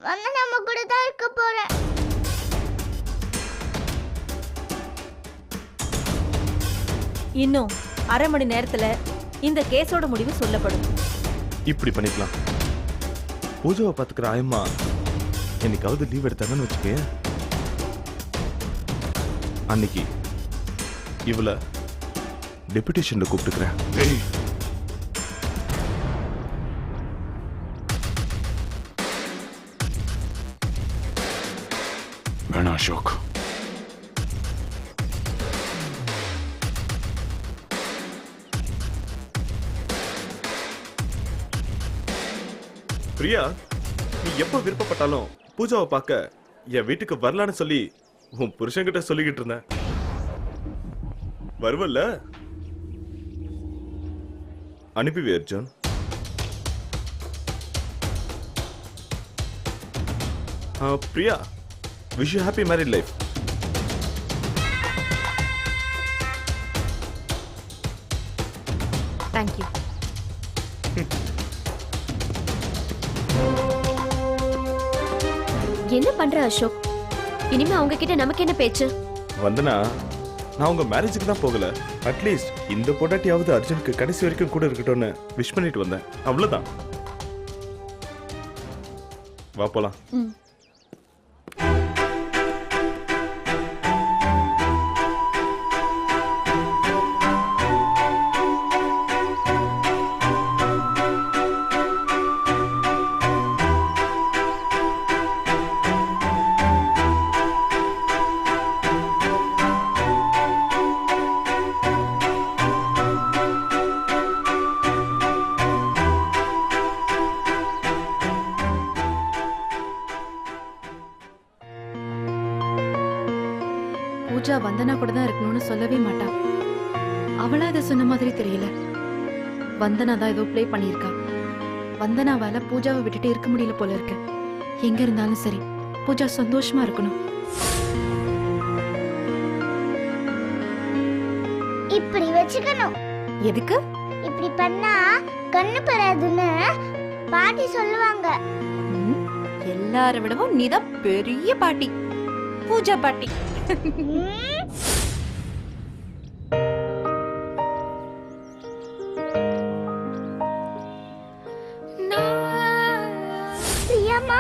வந்து நம்ம கூட தான் இருக்க போறேன். இன்னும் அரை மணி நேரத்துல இந்த கேஸோட முடிவு சொல்லப்படும். இப்படி பண்ணிக்கலாம். பூஜாவை பாத்துக்கிற ஆயம்மா என்னைக்காவது லீவ் எடுத்தாங்கன்னு வச்சுக்க, அன்னைக்கு இவள டெபுடேஷன்ல கூப்பிட்டுக்கிறேன். வேணா அசோக். பிரியா, நீ எப்ப விருப்பப்பட்டாலும் பூஜாவை பார்க்க என் வீட்டுக்கு வரலான்னு சொல்லி உன் புருஷன்கிட்ட சொல்லிக்கிட்டு இருந்தேன். வருவல்ல? அனுப்பி Arjun. Priya, wish you happy married life. Thank you. என்ன பண்ற அசோக்? இனிமே அவங்க கிட்ட நமக்கு என்ன பேச்சு? வந்தனா, நான் உங்க மேரேஜுக்கு தான் போகல. அட்லீஸ்ட் இந்த பொண்டாட்டியாவது அர்ஜுனுக்கு கடைசி வரைக்கும் கூட இருக்கட்டும்னு விஷ் பண்ணிட்டு வந்தேன். அவ்வளவுதான். வா போலாம். பூஜா வந்தனா கூட தான் இருக்கணும்னு சொல்லவே மாட்டா. அவளா இதை சொன்ன மாதிரி தெரியல. வந்தனா தான் ஏதோ ப்ளே பண்ணியிருக்கா. வந்தனாவால பூஜாவை விட்டுட்டு இருக்க முடியல போல இருக்கு. எங்க இருந்தாலும் சரி, பூஜா சந்தோஷமா இருக்கணும். இப்படி வச்சுக்கணும். எதுக்கு? இப்படி பண்ணா கண்ணு படாதுன்னு பாட்டி சொல்லுவாங்க. எல்லாரை விடவும் நீதான் பெரிய பாட்டி, பூஜா பாட்டி. பிரியாமா,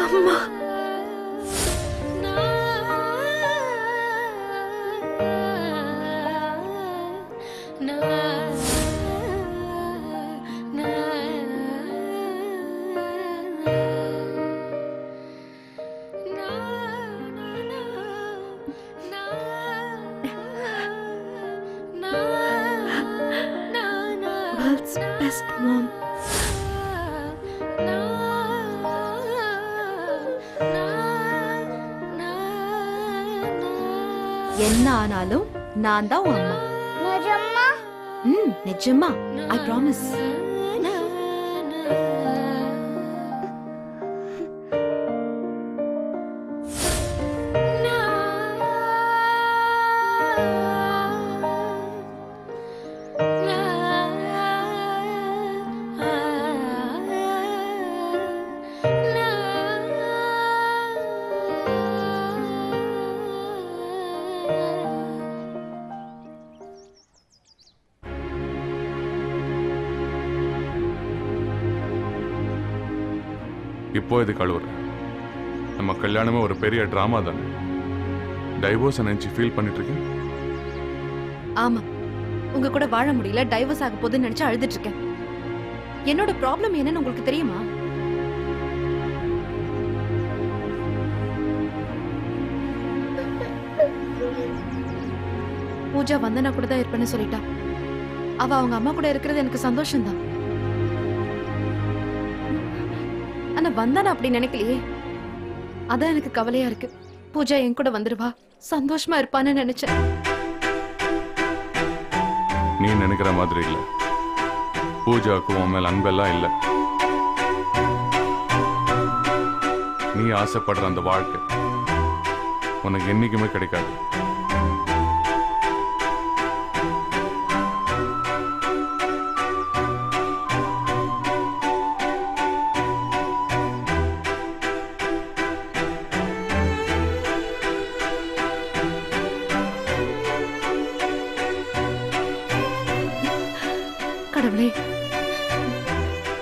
அம்மா, world's best mom. என்ன ஆனாலும் நான் தான் உன் அம்மா. நிஜமா? நிஜமா, I promise. இப்போ இது கழுவுற. நம்ம கல்யாணமே ஒரு பெரிய டிராமா தானே. டைவோர்ஸ் நினைச்சு ஃபீல் பண்ணிட்டு இருக்கேன். ஆமா, உங்க கூட வாழ முடியல, டைவர்ஸ் ஆக போகுதுன்னு நினைச்சு அழுதுட்டு இருக்கேன். என்னோட ப்ராப்ளம் என்னன்னு உங்களுக்கு தெரியுமா? பூஜா வந்தனா கூட தான் இருப்பேன்னு சொல்லிட்டா. அவ அவங்க அம்மா கூட இருக்கிறது எனக்கு சந்தோஷம் தான். ஆனா வந்தனா அப்படி நினைக்கலையே. அதான் எனக்கு கவலையா இருக்கு. பூஜா என் கூட வந்துருவா, சந்தோஷமா இருப்பான்னு நினைச்சேன். நீ நினைக்கிற மாதிரி இல்ல. பூஜாவுக்கு உன் மேல அன்பெல்லாம் இல்ல. நீ ஆசைப்படுற அந்த வாழ்க்கை உனக்கு என்னைக்குமே கிடைக்காது. கடவுளே,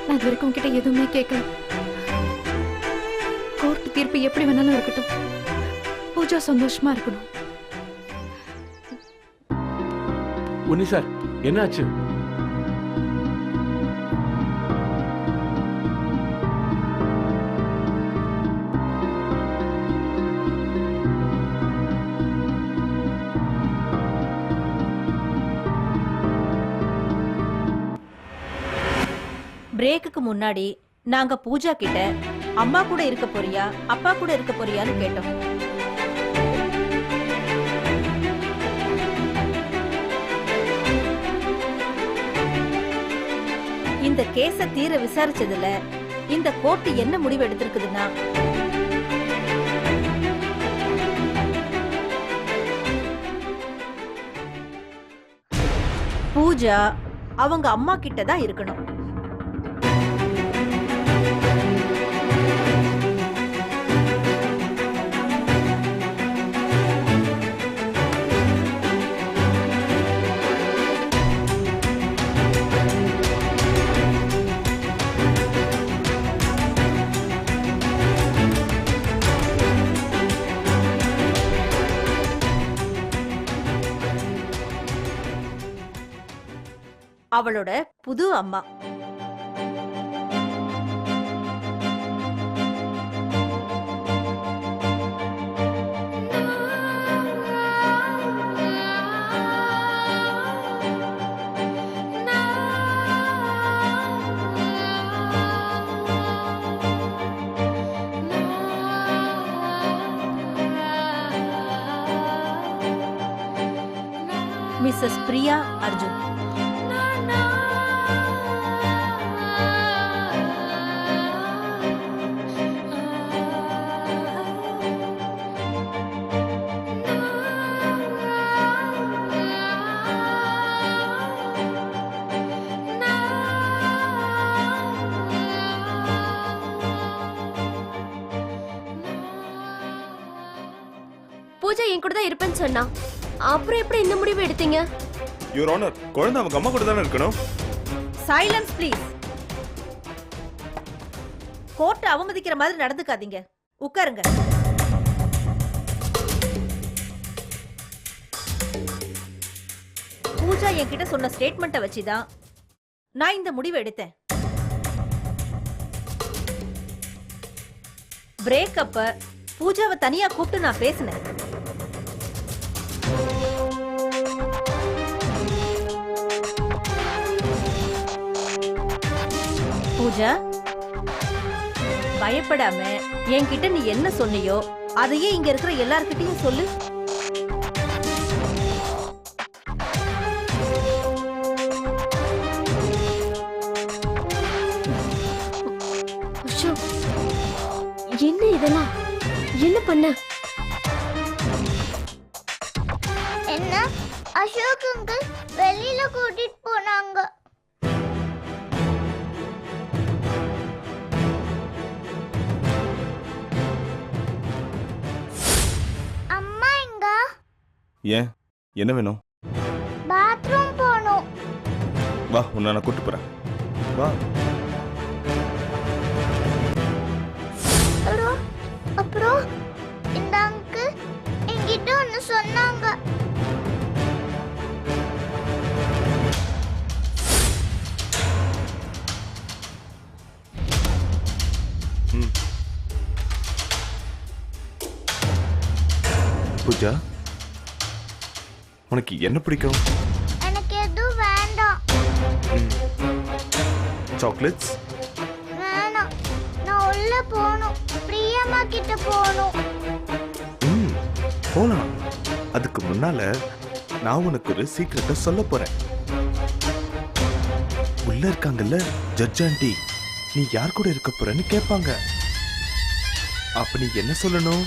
நான் இது வரைக்கும் உன்கிட்ட எதுவுமே கேட்கல. கோர்ட் தீர்ப்பு எப்படி வேணாலும் இருக்கட்டும், பூஜா சந்தோஷமா இருக்கணும். உன்னி சார், என்னாச்சு? பிரேக்குக்கு முன்னாடி நாங்க பூஜா கிட்ட அம்மா கூட இருக்க போறியா அப்பா கூட இருக்க போறியான்னு கேட்டோம். இந்த கேஸ தீர விசாரிச்சதுல இந்த கோர்ட் என்ன முடிவு எடுத்திருக்குதுன்னா, பூஜா அவங்க அம்மா கிட்ட தான் இருக்கணும். அவளோட புது அம்மா. மிஸ்ஸஸ் பிரியா அர்ஜுன். பூஜா என் கூட தான் இருப்பேன்னு சொன்னா, அப்புறம் எப்படி இந்த முடிவு எடுத்தீங்க? யுவர் ஆனர், குழந்தை அவங்க அம்மா கூட தானே இருக்கணும். Silence please. கோர்ட் அவமதிக்கிற மாதிரி நடந்துக்காதீங்க. உட்காருங்க. பூஜா என்கிட்ட சொன்ன ஸ்டேட்மெண்ட்டை வச்சுதான் நான் இந்த முடிவை எடுத்தேன். பிரேக்கப்ப பூஜாவை தனியா கூப்பிட்டு நான் பேசினேன். பூஜா, பயப்படாம என்கிட்ட நீ என்ன சொன்னியோ அதையே இங்க இருக்கிற எல்லார்கிட்டயும் சொல்லு. என்ன இதெல்லாம்? என்ன பண்ண? என்ன அசோக் அங்கிள் வெளியில கூட்டிட்டு போனாங்க. அம்மா எங்க? ஏன், என்ன வேணும்? பாத்ரூம் போகணும். வா, உன்னை நான் கூட்டு போறேன். வா. அப்புறம் இந்த அங்கிள் என்கிட்ட ஒன்னு சொன்னாங்க. பூஜா, உனக்கு என்ன பிடிக்கும்? எனக்கு எதுவும் வேண்டாம். சாக்லேட்ஸ் வேணாம். நான் உள்ள போகணும். பிரியம்மா கிட்ட போகணும். போலாம். அதுக்கு முன்னால நான் உனக்கு ஒரு சீக்கிரத்தை சொல்ல போறேன். உள்ள இருக்காங்கல்ல ஜட்ஜ் ஆண்டி, நீ யார் கூட இருக்க போறன்னு கேட்பாங்க. அப்ப நீ என்ன சொல்லணும்?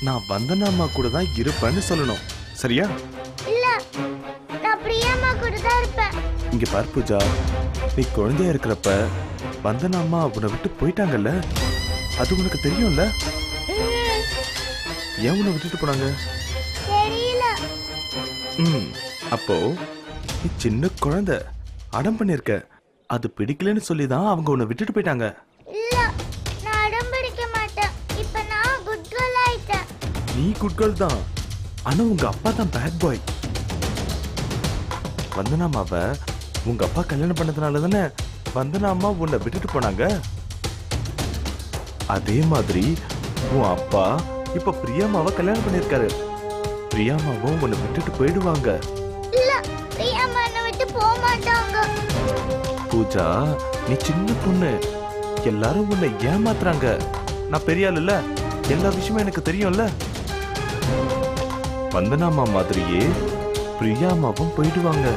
நான் வந்தனா அம்மா கூட தான் இருப்பேன்னு சொல்லணும். சரியா? இல்ல, நான் பிரியாம்மா கூட தான் இருப்பேன். இங்க பார் பூஜா, நீ குழந்தையா இருக்கிறப்ப வந்தனா அம்மா உன்னை விட்டு போயிட்டாங்கல்ல, அது உனக்கு தெரியும்ல? ஏன் உன்னை விட்டுட்டு போனாங்க? தெரியல. அப்போ நீ சின்ன குழந்தை அடம் பண்ணிருக்க, அது பிடிக்கலன்னு சொல்லி தான் அவங்க உன்னை விட்டுட்டு போயிட்டாங்க. இல்ல, நான் அடம் பிடிக்க மாட்டேன். இப்ப நான் குட் கேர்ள் ஆயிட்டேன். நீ குட் கேர்ள் தான், ஆனா உங்க அப்பா தான் பேட் பாய். வந்தனா அம்மாவை உங்க அப்பா கல்யாணம் பண்ணதுனால தானே வந்தனா அம்மா உன்னை விட்டுட்டு போனாங்க. அதே மாதிரி உன் அப்பா இப்ப பிரியாமாவை கல்யாணம் பண்ணிருக்காரு. பிரியாமாவும் உன்னை விட்டுட்டு போயிடுவாங்க. இல்ல, பிரியாம்மா என்னை விட்டு போக மாட்டாங்க. பூஜா, நீ சின்ன பொண்ணு, எல்லாரும் உன்னை ஏமாத்துறாங்க. நான் பெரிய ஆள் இல்ல, எல்லா விஷயமும் எனக்கு தெரியும்ல. வந்தனாமா மாதிரியே பிரியாமாவும் போயிடுவாங்க.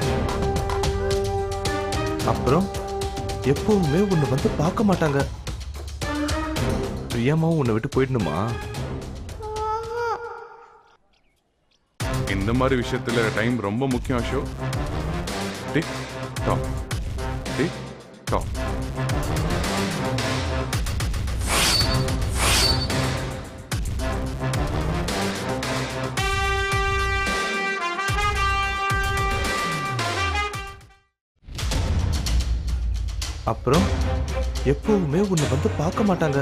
அப்புறம் எப்பவுமே உன்னை வந்து பார்க்க மாட்டாங்க. பிரியாமாவும் உன்னை விட்டு போயிடணுமா? இந்த மாதிரி விஷயத்துல டைம் ரொம்ப முக்கியம் Asho. Tick tock tick tock. அப்புறம் எப்பவுமே உன்னை வந்து பார்க்க மாட்டாங்க.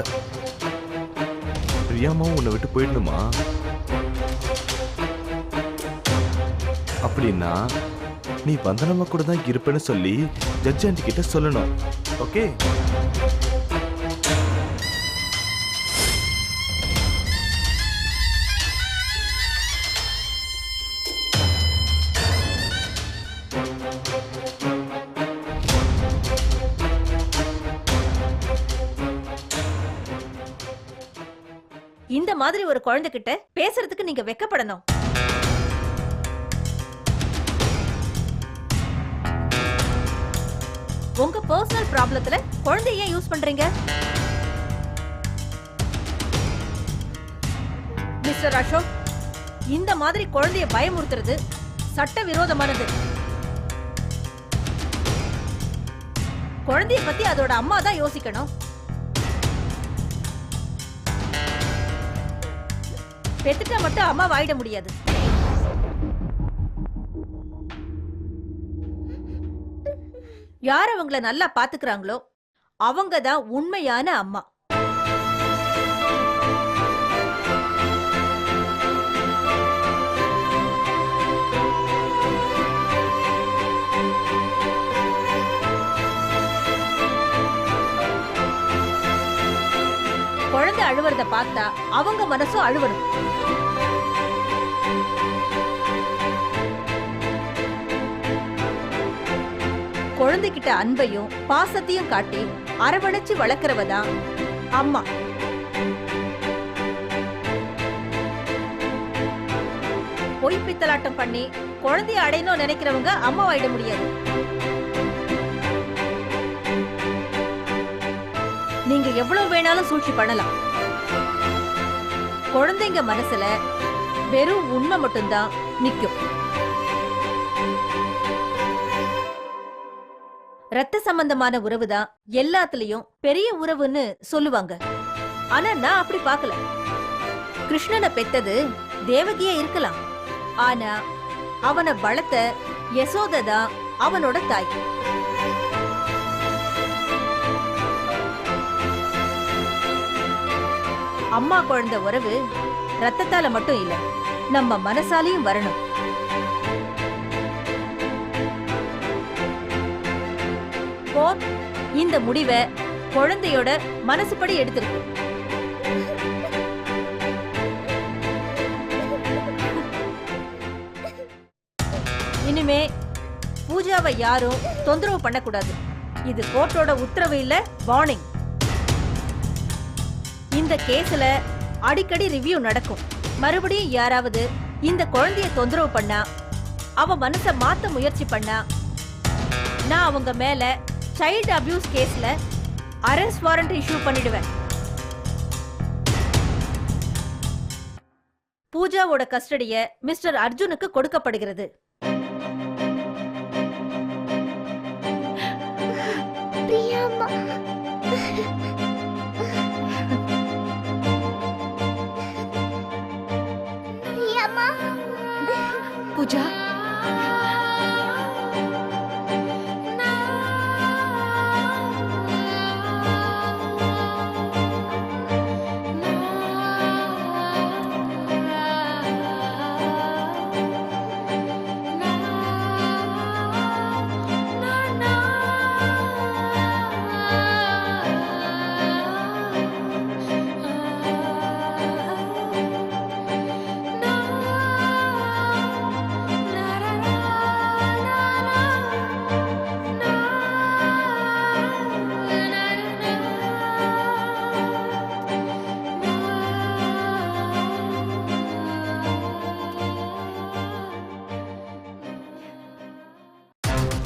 பிரியாமாவும் உன்னை விட்டு போயிடணுமா? அப்படின்னா நீ வந்தனமா கூட தான் இருப்பேன்னு சொல்லி ஜட்ஜ் ஆண்டி கிட்ட சொல்லணும். ஓகே? இந்த மாதிரி ஒரு குழந்தை கிட்ட பேசுறதுக்கு நீங்க வெக்கப்படணும். உங்க பர்சனல் ப்ராப்ளத்துல குழந்தைய ஏன் யூஸ் பண்றீங்க? மிஸ்டர் அசோக், இந்த மாதிரி குழந்தைய பயமுறுத்துறது சட்ட விரோதமானது. குழந்தைய பத்தி அதோட அம்மா தான் யோசிக்கணும். பெத்துட்டா மட்டும் அம்மா வாயிட முடியாது. யார் அவங்கள நல்லா பாத்துக்கிறாங்களோ அவங்க தான் உண்மையான அம்மா. குழந்தை அழுவறத பார்த்தா அவங்க மனசும் அழுவணும். குழந்தைகிட்ட அன்பையும் பாசத்தையும் காட்டி அரவணைச்சு வளர்க்கிறவதான் அம்மா. பொய் பித்தலாட்டம் பண்ணி குழந்தைய அடையணும் நினைக்கிறவங்க அம்மா ஆயிட முடியாது. நீங்க எவ்வளவு வேணாலும் சூழ்ச்சி பண்ணலாம். குழந்தைங்க மனசுல வெறும் உண்மை மட்டும்தான் நிக்கும். ரத்த சம்பந்தமான உறவுதான் எல்லாத்துலயும் பெரிய உறவுன்னு சொல்லுவாங்க. ஆனா நான் அப்படி பார்க்கல. கிருஷ்ணனை பெத்தது தேவகியா இருக்கலாம், ஆனா அவனை வளர்த்த யசோதை தான் அவனோட தாய். அம்மா குழந்தை உறவு ரத்தத்தால மட்டும் இல்ல, நம்ம மனசாலையும் வரணும். இந்த முடிவை குழந்தையோட மனசுப்படி எடுத்திருக்கு. இனிமே பூஜாவை யாரும் தொந்தரவு பண்ணக்கூடாது. இது கோர்ட்டோட உத்தரவு இல்ல, வார்னிங். இந்த கேஸ்ல அடிக்கடி ரிவ்யூ நடக்கும். மறுபடியும் யாராவது இந்த குழந்தைய தொந்தரவு பண்ணா, அவ மனச மாத்த முயற்சி பண்ணா, நான் அவங்க மேல சைல்டு அபியூஸ் கேஸ்ல அரெஸ்ட் வாரண்ட் இஷ்யூ பண்ணிடுவேன். பூஜாவோட கஸ்டடிய மிஸ்டர் அர்ஜுனுக்கு கொடுக்கப்படுகிறது. பிரியாம்மா. பிரியாம்மா. பூஜா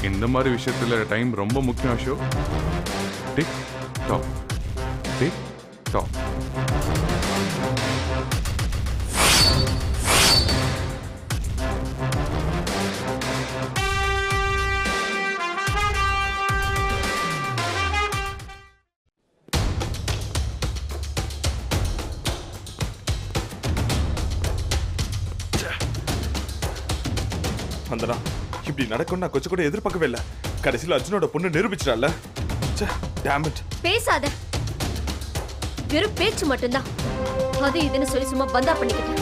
இந்த மாதிரி விஷயத்துல டைம் ரொம்ப முக்கியம் Ashok. Tick tock tick tock. வந்தனா இப்படி நடக்கும் நான் கொஞ்சம் கூட எதிர்பார்க்கவே இல்ல. கடைசியில் அர்ஜுனோட பொண்ணு நிரூபிச்சிட்டால. Dam it. பேசாத. வெறும் பேச்சு மட்டும்தான். அது இதுன்னு சொல்லி சும்மா பந்தா பண்ணிக்கிட்டேன்.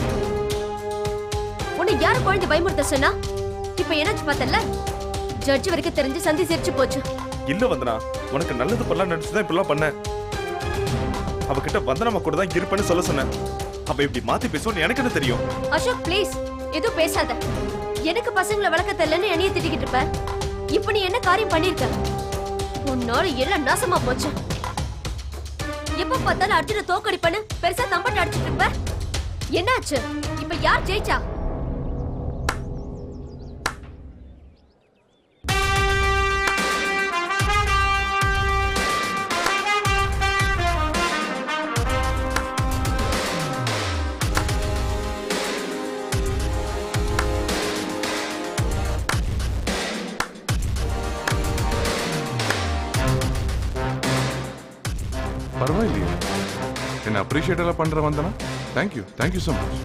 உன்னை யாரு குழந்தை பயமுறுத்த சொன்னா? இப்ப என்னாச்சு பார்த்தல? ஜட்ஜ் வரைக்கும் தெரிஞ்சு சந்தி சிரிச்சு போச்சு. இல்ல வந்தனா, உனக்கு நல்லது பண்ணலாம் நினைச்சுதான் இப்படிலாம் பண்ணேன். அவகிட்ட வந்தனமா கூட தான் இருப்பேன்னு சொல்ல சொன்னேன். அவ இப்படி மாத்தி பேசுவோன்னு எனக்கு என்ன தெரியும்? அசோக் ப்ளீஸ் எதுவும் பேசாத. எனக்கு பசங்களை வளர்க்க தெரியலன்னு என்னைய திட்டிக்கிட்டு இருப்ப. இப்ப நீ என்ன காரியம் பண்ணிருக்க? உன்னோட எல்லாம் நாசமா போச்சு. எப்ப பார்த்தாலும் அர்ஜுன தோக்கடிப்பன்னு பெருசா தம்பட்ட அடிச்சிட்டு இருப்ப. என்னாச்சு? இப்ப யார் ஜெயிச்சா? பரவாயில்லையே, என்ன அப்ரிஷியேட் எல்லாம் பண்ற வந்தனா. Thank you so much.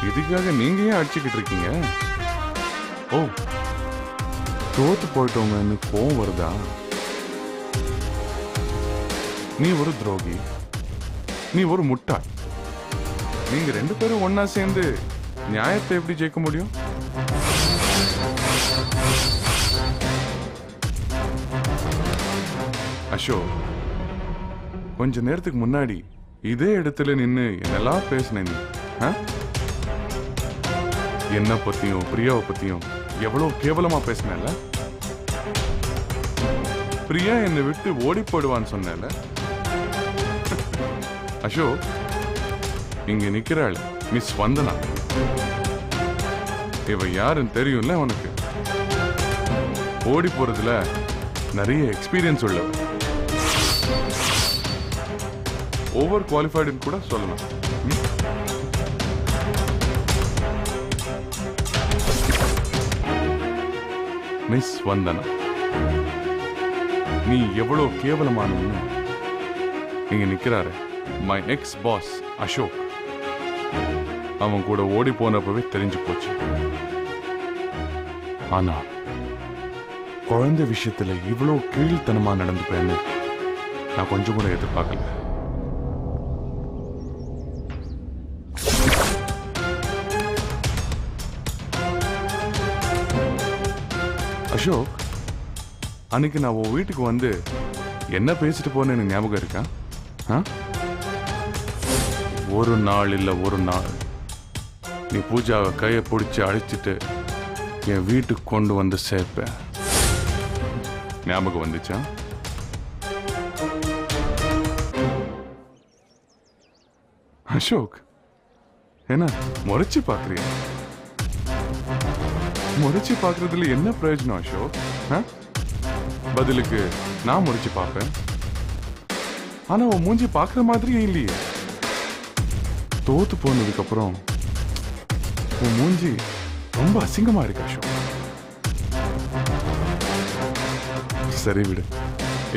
இதுக்காக நீங்க ஏன் அடிச்சுக்கிட்டு இருக்கீங்க? ஓ, தோத்து போயிட்டோங்கன்னு கோவம் வருதா? நீ ஒரு துரோகி, நீ ஒரு முட்டாள். நீங்க ரெண்டு பேரும் ஒன்னா சேர்ந்து நியாயத்தை எப்படி ஜெயிக்க முடியும்? அசோக், கொஞ்ச நேரத்துக்கு முன்னாடி இதே இடத்துல நின்னு என்னெல்லாம் பேசின நீ? என்ன பத்தியும் பிரியாவை பத்தியும் எவ்வளவு கேவலமா பேசினல. பிரியா என்னை விட்டு ஓடி போடுவான்னு சொன்னல. அசோக், இங்க நிக்கிறாள் மிஸ் வந்தனா. இவ யாருன்னு தெரியும்ல உனக்கு? ஓடி போறதுல நிறைய எக்ஸ்பீரியன்ஸ் உள்ளவ. ஓவர் குவாலிஃபைடுன்னு கூட சொல்லலாம். மிஸ் வந்தனா, நீ எவ்வளவு கேவலமானவன்னு இங்க நிக்கிறாரு மை எக்ஸ் பாஸ் அசோக். அவன் கூட ஓடி போனப்பவே தெரிஞ்சு போச்சு. ஆனா குழந்தை விஷயத்துல இவ்வளவு கீழ்த்தனமா நடந்துப்பேன்னு நான் கொஞ்சம் கூட எதிர்பார்க்கல. அசோக், அன்னைக்கு நான் உன் வீட்டுக்கு வந்து என்ன பேசிட்டு போனேன்னு ஞாபகம் இருக்கா? ஒரு நாள் இல்ல ஒரு நாள் நீ பூஜாவை கையை பிடிச்சி அழைச்சிட்டு என் வீட்டுக்கு கொண்டு வந்து சேர்ப்ப. ஞாபகம் வந்துச்சா? அசோக், என்ன முறைச்சு பாக்குறியா? முறைச்சு பாக்குறதுல என்ன பிரயோஜனம் அசோக்? பதிலுக்கு நான் முறைச்சு பார்ப்பேன். ஆனா உன் மூஞ்சி பாக்குற மாதிரியே இல்லையே. தோத்து போனதுக்கு அப்புறம் உன் மூஞ்சி ரொம்ப அசிங்கமா இருக்கு அசோக். சரி விடு,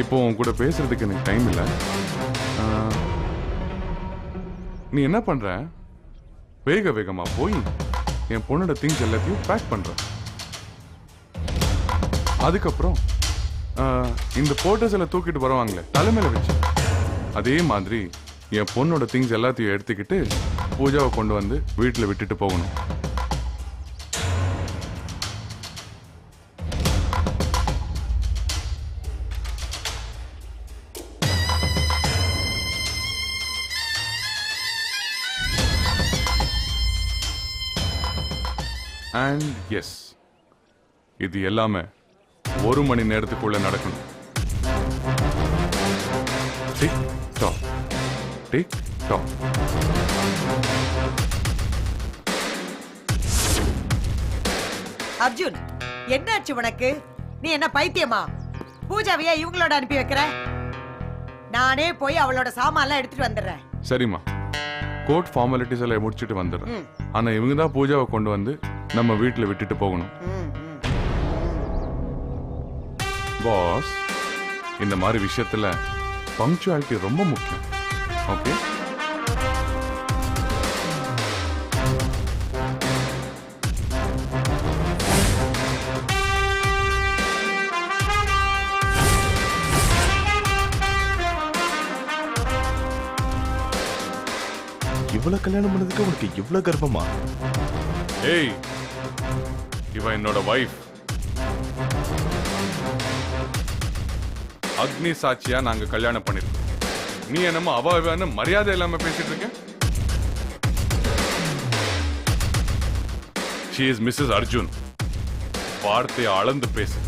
இப்போ உன் கூட பேசுறதுக்கு எனக்கு டைம் இல்லை. நீ என்ன பண்ற? வேக வேகமா போய் என் பொண்ணோட திங்ஸ் எல்லாத்தையும் பேக் பண்ற. அதுக்கப்புறம் இந்த போட்டோஸ் எல்லாம் தூக்கிட்டு வருவாங்களே தலைமையில வச்சு, அதே மாதிரி என் பொண்ணோட திங்ஸ் எல்லாத்தையும் எடுத்துக்கிட்டு பூஜாவை கொண்டு வந்து வீட்டில் விட்டுட்டு போகணும். அண்ட் எஸ், இது எல்லாமே 1 மணி நேரத்துக்குள்ள நடக்கணும். Tick tock tick tock. Arjun, என்னாச்சு உனக்கு? நீ என்ன பைத்தியமா? பூஜாவையா இவங்களோட அனுப்பி வைக்கிற? நானே போய் அவளோட சாமான்லாம் எடுத்துட்டு வந்துடுறேன். சரிம்மா, கோர்ட் ஃபார்மாலிட்டிஸ் எல்லாம் முடிச்சுட்டு வந்துடுறேன். ஆனா இவங்க தான் பூஜாவை கொண்டு வந்து நம்ம வீட்டில் விட்டுட்டு போகணும். பாஸ், இந்த மாதிரி விஷயத்துல பங்க்சுவாலிட்டி ரொம்ப முக்கியம். ஓகே? இவ்வளவு கல்யாணம் பண்ணதுக்கு உனக்கு இவ்வளவு கர்ப்பமா? ஏய், இவ என்னோட வைஃப். அக்னி சாட்சியா நாங்க கல்யாணம் பண்ணிருக்கோம். நீ என்னமோ அவன்னு மரியாதை இல்லாம பேசிட்டு இருக்க. She is Mrs. அர்ஜுன். வார்த்தையை அளந்து பேசு.